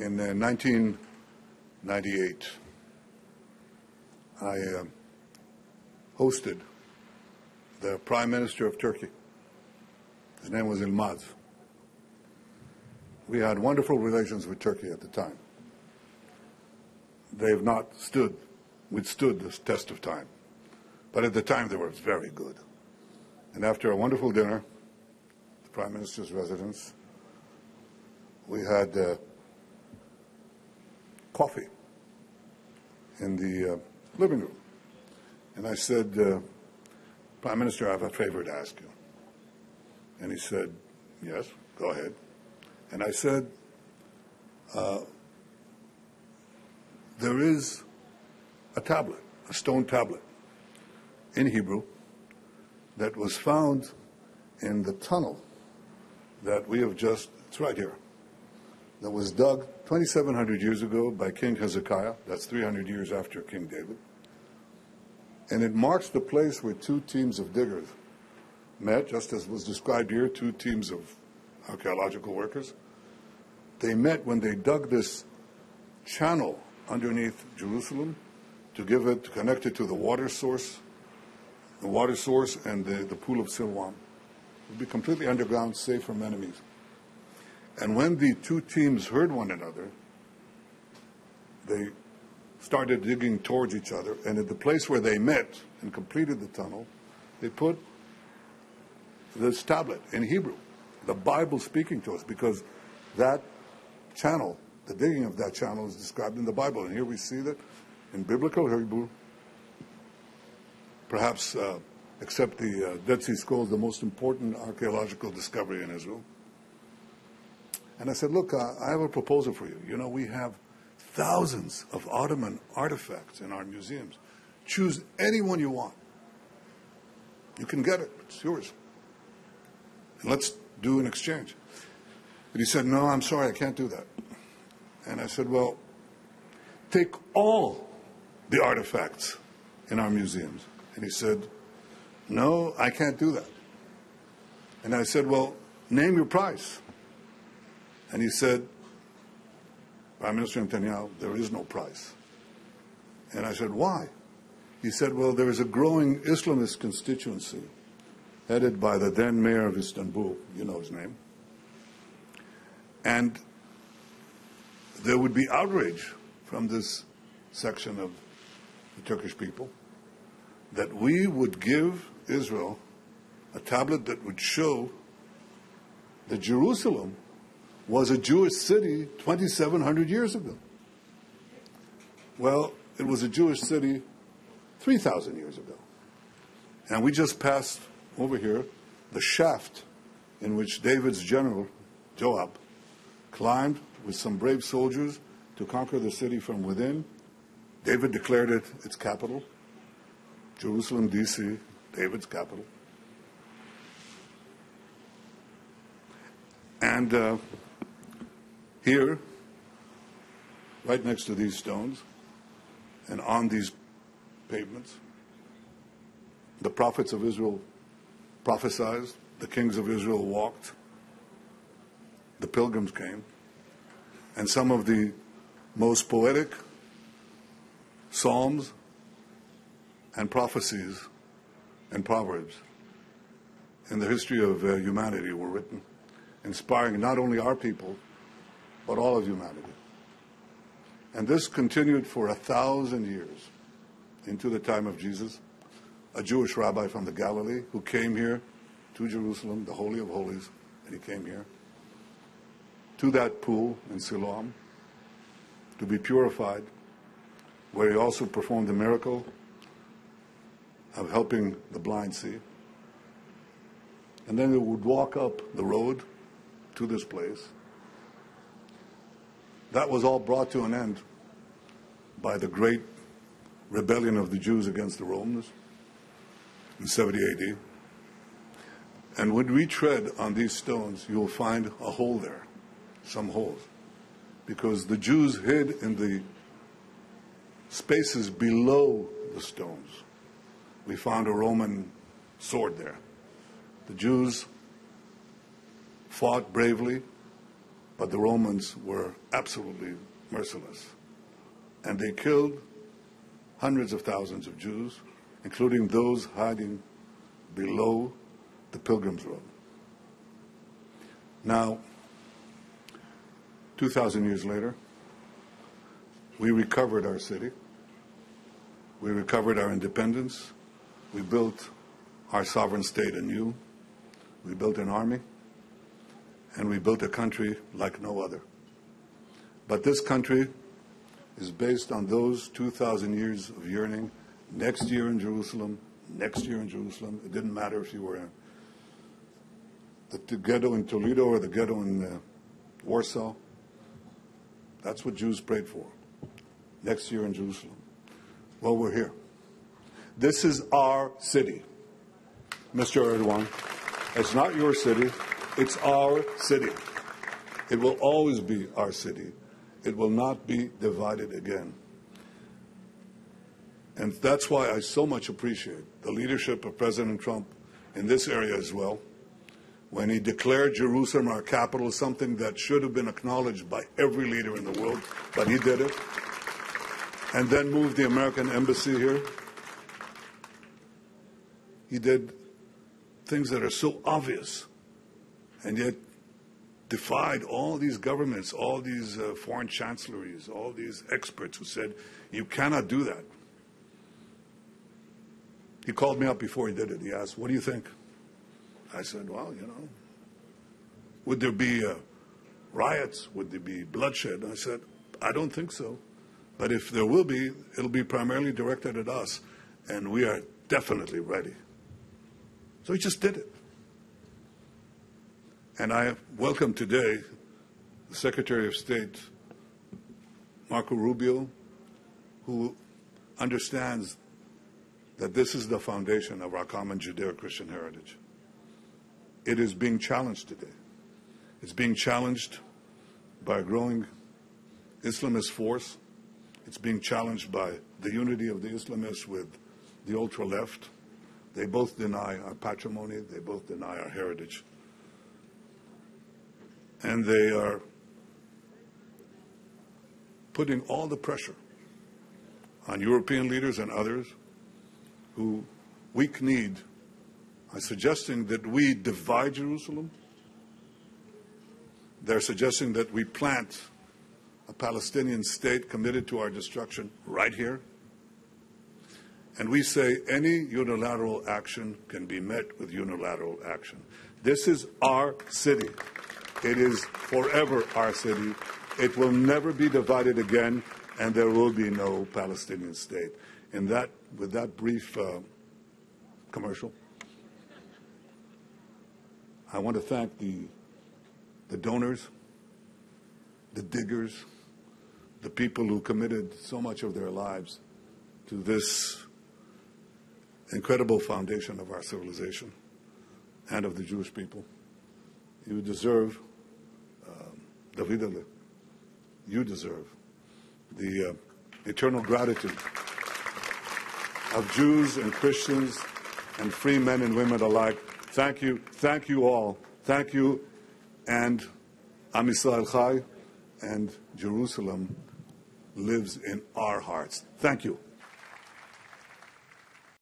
In 1998, I hosted the Prime Minister of Turkey. His name was Yilmaz. We had wonderful relations with Turkey at the time. They've not withstood this test of time. But at the time, they were very good. And after a wonderful dinner, at the Prime Minister's residence, we had coffee in the living room. And I said, Prime Minister, I have a favor to ask you. And he said, yes, go ahead. And I said, there is a tablet, a stone tablet in Hebrew that was found in the tunnel that we have just, it's right here, that was dug 2,700 years ago by King Hezekiah. That's 300 years after King David. And it marks the place where two teams of diggers met, just as was described here, two teams of archaeological workers. They met when they dug this channel underneath Jerusalem to connect it to the water source and the pool of Siloam. It would be completely underground, safe from enemies. And when the two teams heard one another, they started digging towards each other, and at the place where they met and completed the tunnel, they put this tablet in Hebrew, the Bible speaking to us, because that channel, the digging of that channel is described in the Bible. And here we see that in biblical Hebrew, perhaps except the Dead Sea Scrolls, the most important archaeological discovery in Israel. And I said, look, I have a proposal for you. You know, we have thousands of Ottoman artifacts in our museums. Choose any one you want. You can get it. It's yours. And let's do an exchange. And he said, no, I'm sorry, I can't do that. And I said, well, take all the artifacts in our museums. And he said, no, I can't do that. And I said, well, name your price. And he said, Prime Minister Netanyahu, there is no price. And I said, why? He said, well, there is a growing Islamist constituency headed by the then mayor of Istanbul, you know his name. And there would be outrage from this section of the Turkish people that we would give Israel a tablet that would show that Jerusalem was a Jewish city 2,700 years ago. Well, it was a Jewish city 3,000 years ago. And we just passed over here the shaft in which David's general, Joab, climbed with some brave soldiers to conquer the city from within. David declared it its capital. Jerusalem, D.C., David's capital. And here, right next to these stones, and on these pavements, the prophets of Israel prophesied, the kings of Israel walked, the pilgrims came, and some of the most poetic psalms and prophecies and proverbs in the history of humanity were written, inspiring not only our people, but all of humanity. And this continued for 1,000 years into the time of Jesus, a Jewish rabbi from the Galilee who came here to Jerusalem, the Holy of Holies, and he came here to that pool in Siloam to be purified, where he also performed the miracle of helping the blind see. And then they would walk up the road to this place. That was all brought to an end by the great rebellion of the Jews against the Romans in 70 AD. And when we tread on these stones, you will find a hole there, some holes, because the Jews hid in the spaces below the stones. We found a Roman sword there. The Jews fought bravely but the Romans were absolutely merciless. And they killed hundreds of thousands of Jews, including those hiding below the Pilgrim's Road. Now, 2,000 years later, we recovered our city. We recovered our independence. We built our sovereign state anew. We built an army. And we built a country like no other. But this country is based on those 2,000 years of yearning. Next year in Jerusalem, next year in Jerusalem. It didn't matter if you were in the ghetto in Toledo or the ghetto in Warsaw. That's what Jews prayed for. Next year in Jerusalem. Well, we're here. This is our city, Mr. Erdogan. It's not your city. It's our city. It will always be our city. It will not be divided again. And that's why I so much appreciate the leadership of President Trump in this area as well. When he declared Jerusalem our capital, something that should have been acknowledged by every leader in the world, but he did it. And then moved the American embassy here. He did things that are so obvious, and yet defied all these governments, all these foreign chancelleries, all these experts who said, you cannot do that. He called me up before he did it. He asked, what do you think? I said, well, would there be riots? Would there be bloodshed? I said, I don't think so. But if there will be, it'll be primarily directed at us. And we are definitely ready. So he just did it. And I welcome today the Secretary of State, Mrko Roubiou, who understands that this is the foundation of our common Judeo-Christian heritage. It is being challenged today. It's being challenged by a growing Islamist force. It's being challenged by the unity of the Islamists with the ultra-left. They both deny our patrimony. They both deny our heritage. And they are putting all the pressure on European leaders and others who weak-kneed are suggesting that we divide Jerusalem. They're suggesting that we plant a Palestinian state committed to our destruction right here. And we say any unilateral action can be met with unilateral action. This is our city. It is forever our city. It will never be divided again, and there will be no Palestinian state. And that, with that brief commercial, I want to thank the donors, the diggers, the people who committed so much of their lives to this incredible foundation of our civilization and of the Jewish people. You deserve, Davidale, you deserve the eternal gratitude of Jews and Christians and free men and women alike. Thank you all. Thank you, and Am Yisrael Chai, and Jerusalem lives in our hearts. Thank you.